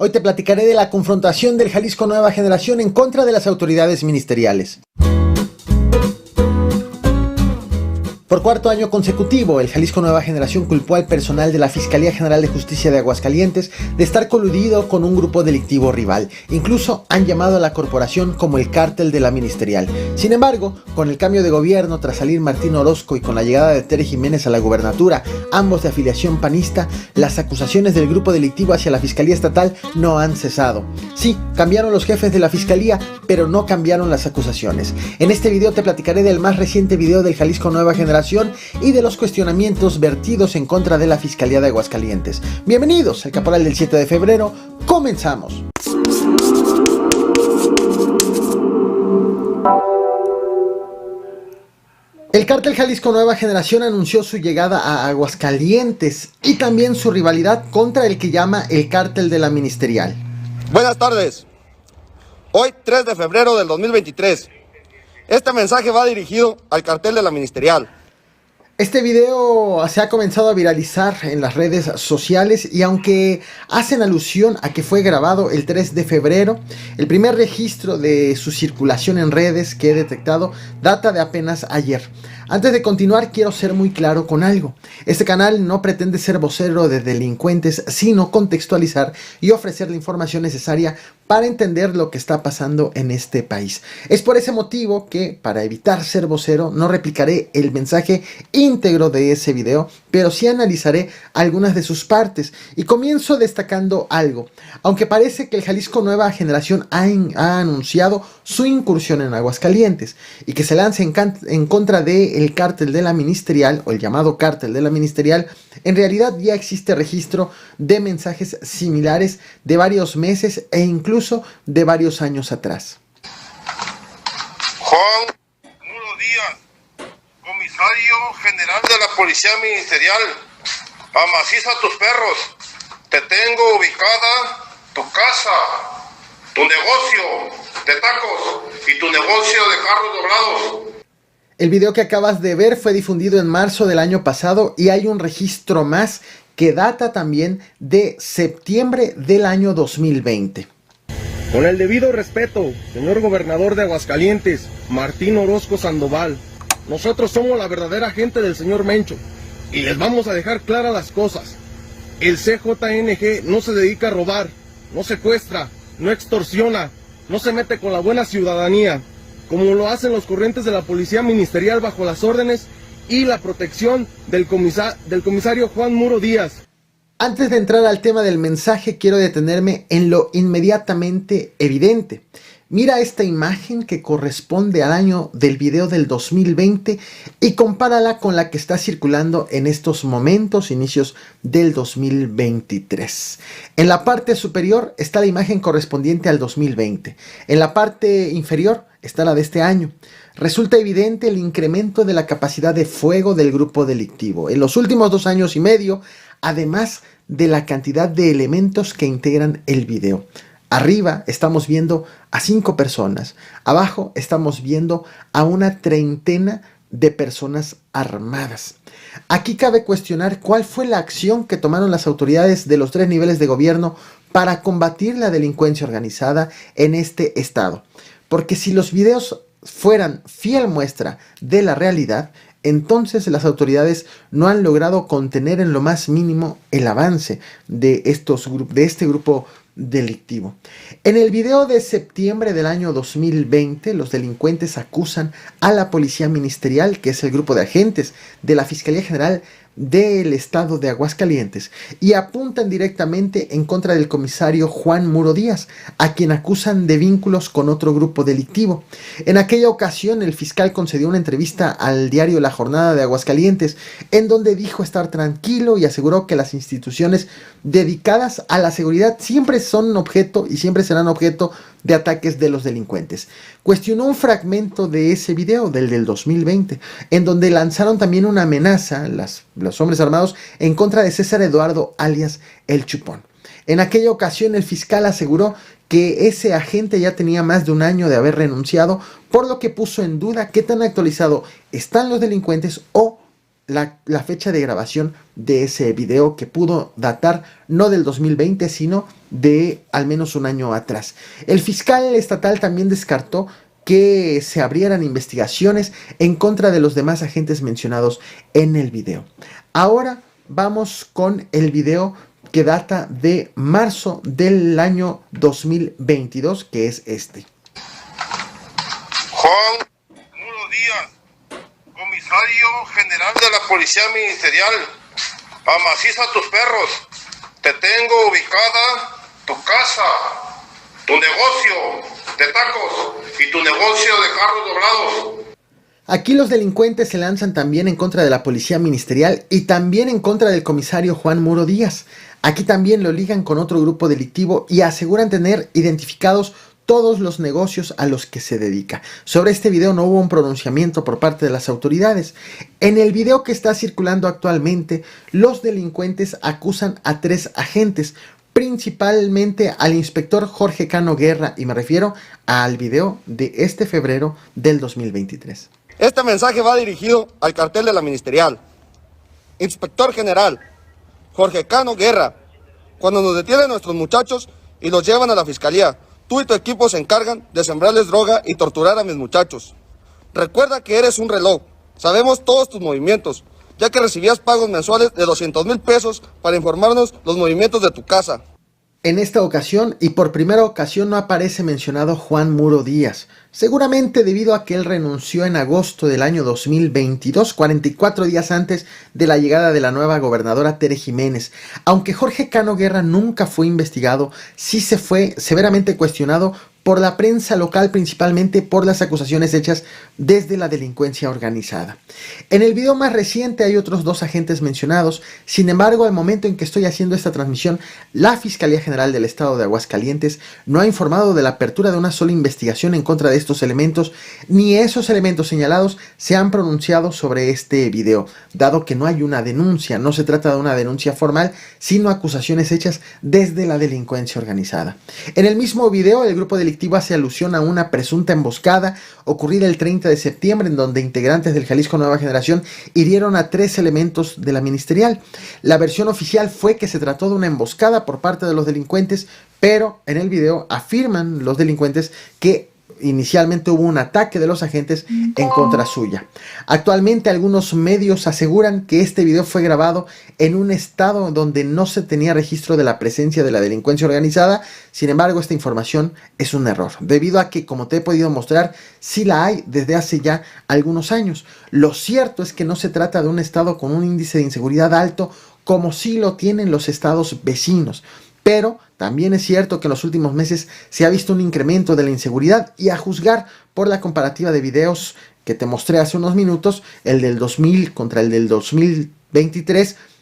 Hoy te platicaré de la confrontación del Jalisco Nueva Generación en contra de las autoridades ministeriales. Por cuarto año consecutivo, el Jalisco Nueva Generación culpó al personal de la Fiscalía General de Justicia de Aguascalientes de estar coludido con un grupo delictivo rival. Incluso han llamado a la corporación como el cártel de la ministerial. Sin embargo, con el cambio de gobierno tras salir Martín Orozco y con la llegada de Tere Jiménez a la gubernatura, ambos de afiliación panista, las acusaciones del grupo delictivo hacia la Fiscalía Estatal no han cesado. Sí, cambiaron los jefes de la Fiscalía, pero no cambiaron las acusaciones. En este video te platicaré del más reciente video del Jalisco Nueva Generación y de los cuestionamientos vertidos en contra de la Fiscalía de Aguascalientes. Bienvenidos al Caporal del 7 de febrero, comenzamos. El cártel Jalisco Nueva Generación anunció su llegada a Aguascalientes y también su rivalidad contra el que llama el cártel de la ministerial. Buenas tardes. Hoy 3 de febrero del 2023. Este mensaje va dirigido al cartel de la ministerial. Este video se ha comenzado a viralizar en las redes sociales y aunque hacen alusión a que fue grabado el 3 de febrero, el primer registro de su circulación en redes que he detectado data de apenas ayer. Antes de continuar, quiero ser muy claro con algo. Este canal no pretende ser vocero de delincuentes, sino contextualizar y ofrecer la información necesaria para entender lo que está pasando en este país. Es por ese motivo que, para evitar ser vocero, no replicaré el mensaje íntegro de ese video, pero sí analizaré algunas de sus partes. Y comienzo destacando algo. Aunque parece que el Jalisco Nueva Generación ha anunciado su incursión en Aguascalientes y que se lance en contra del cártel de la ministerial, o el llamado cártel de la ministerial, en realidad ya existe registro de mensajes similares de varios meses e incluso de varios años atrás. Juan Muro Díaz, comisario general de la Policía Ministerial, amaciza tus perros, te tengo ubicada tu casa, tu negocio de tacos y tu negocio de carros doblados. El video que acabas de ver fue difundido en marzo del año pasado y hay un registro más que data también de septiembre del año 2020. Con el debido respeto, señor gobernador de Aguascalientes, Martín Orozco Sandoval, nosotros somos la verdadera gente del señor Mencho y les vamos a dejar claras las cosas. El CJNG no se dedica a robar, no secuestra, no extorsiona, no se mete con la buena ciudadanía, como lo hacen los corrientes de la Policía Ministerial bajo las órdenes y la protección del comisario Juan Muro Díaz. Antes de entrar al tema del mensaje, quiero detenerme en lo inmediatamente evidente. Mira esta imagen que corresponde al año del video del 2020 y compárala con la que está circulando en estos momentos, inicios del 2023. En la parte superior está la imagen correspondiente al 2020. En la parte inferior está la de este año. Resulta evidente el incremento de la capacidad de fuego del grupo delictivo en los últimos 2 años y medio, además de la cantidad de elementos que integran el video. Arriba estamos viendo a 5 personas, abajo estamos viendo a una treintena de personas armadas. Aquí cabe cuestionar cuál fue la acción que tomaron las autoridades de los 3 niveles de gobierno para combatir la delincuencia organizada en este estado. Porque si los videos fueran fiel muestra de la realidad, entonces las autoridades no han logrado contener en lo más mínimo el avance de este grupo delictivo. En el video de septiembre del año 2020, los delincuentes acusan a la Policía Ministerial, que es el grupo de agentes de la Fiscalía General del estado de Aguascalientes, y apuntan directamente en contra del comisario Juan Muro Díaz, a quien acusan de vínculos con otro grupo delictivo. En aquella ocasión, el fiscal concedió una entrevista al diario La Jornada de Aguascalientes, en donde dijo estar tranquilo y aseguró que las instituciones dedicadas a la seguridad siempre son objeto y siempre serán objeto de ataques de los delincuentes. Cuestionó un fragmento de ese video, del 2020, en donde lanzaron también una amenaza, los hombres armados, en contra de César Eduardo alias El Chupón. En aquella ocasión el fiscal aseguró que ese agente ya tenía más de 1 año de haber renunciado, por lo que puso en duda qué tan actualizado están los delincuentes o la fecha de grabación de ese video, que pudo datar no del 2020, sino de al menos un año atrás. El fiscal estatal también descartó que se abrieran investigaciones en contra de los demás agentes mencionados en el video. Ahora vamos con el video que data de marzo del año 2022, que es este. Juan Muro Díaz, comisario general de la Policía Ministerial, amaciza tus perros. Te tengo ubicada tu casa, tu negocio de tacos y tu negocio de carros doblados. Aquí los delincuentes se lanzan también en contra de la Policía Ministerial y también en contra del comisario Juan Muro Díaz. Aquí también lo ligan con otro grupo delictivo y aseguran tener identificados todos los negocios a los que se dedica. Sobre este video no hubo un pronunciamiento por parte de las autoridades. En el video que está circulando actualmente, los delincuentes acusan a 3 agentes, principalmente al inspector Jorge Cano Guerra, y me refiero al video de este febrero del 2023. Este mensaje va dirigido al cartel de la Ministerial. Inspector General Jorge Cano Guerra, cuando nos detienen nuestros muchachos y los llevan a la fiscalía, tú y tu equipo se encargan de sembrarles droga y torturar a mis muchachos. Recuerda que eres un reloj. Sabemos todos tus movimientos, ya que recibías pagos mensuales de 200,000 pesos para informarnos los movimientos de tu casa. En esta ocasión, y por primera ocasión, no aparece mencionado Juan Muro Díaz, seguramente debido a que él renunció en agosto del año 2022, 44 días antes de la llegada de la nueva gobernadora Tere Jiménez. Aunque Jorge Cano Guerra nunca fue investigado, sí se fue severamente cuestionado por la prensa local, principalmente por las acusaciones hechas desde la delincuencia organizada. En el video más reciente hay otros 2 agentes mencionados. Sin embargo, al momento en que estoy haciendo esta transmisión, la Fiscalía General del Estado de Aguascalientes no ha informado de la apertura de una sola investigación en contra de estos elementos, ni esos elementos señalados se han pronunciado sobre este video, dado que no hay una denuncia. No se trata de una denuncia formal, sino acusaciones hechas desde la delincuencia organizada. En el mismo video, el grupo delictivo hace alusión a una presunta emboscada ocurrida el 30 de septiembre en donde integrantes del Jalisco Nueva Generación hirieron a 3 elementos de la ministerial. La versión oficial fue que se trató de una emboscada por parte de los delincuentes, pero en el video afirman los delincuentes que inicialmente hubo un ataque de los agentes en contra suya. Actualmente algunos medios aseguran que este video fue grabado en un estado donde no se tenía registro de la presencia de la delincuencia organizada. Sin embargo, esta información es un error, debido a que, como te he podido mostrar, sí la hay desde hace ya algunos años. Lo cierto es que no se trata de un estado con un índice de inseguridad alto como sí lo tienen los estados vecinos. Pero también es cierto que en los últimos meses se ha visto un incremento de la inseguridad, y a juzgar por la comparativa de videos que te mostré hace unos minutos, el del 2000 contra el del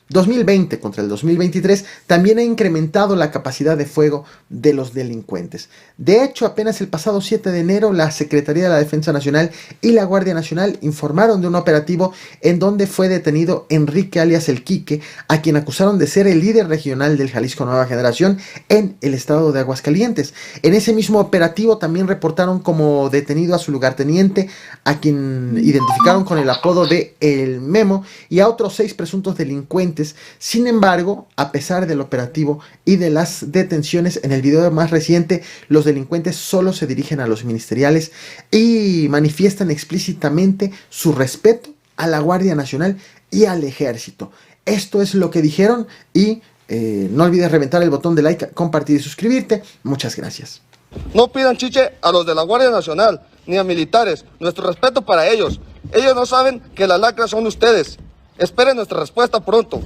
2020 contra el 2023, también ha incrementado la capacidad de fuego de los delincuentes. De hecho, apenas el pasado 7 de enero, la Secretaría de la Defensa Nacional y la Guardia Nacional informaron de un operativo en donde fue detenido Enrique alias El Quique, a quien acusaron de ser el líder regional del Jalisco Nueva Generación en el estado de Aguascalientes. En ese mismo operativo también reportaron como detenido a su lugarteniente, a quien identificaron con el apodo de El Memo, y a otros 6 presuntos delincuentes. Sin embargo, a pesar del operativo y de las detenciones, en el video más reciente los delincuentes solo se dirigen a los ministeriales y manifiestan explícitamente su respeto a la Guardia Nacional y al Ejército. Esto es lo que dijeron, y no olvides reventar el botón de like, compartir y suscribirte. Muchas gracias. No pidan chiche a los de la Guardia Nacional ni a militares. Nuestro respeto para ellos. Ellos no saben que las lacras son ustedes. Esperen nuestra respuesta pronto.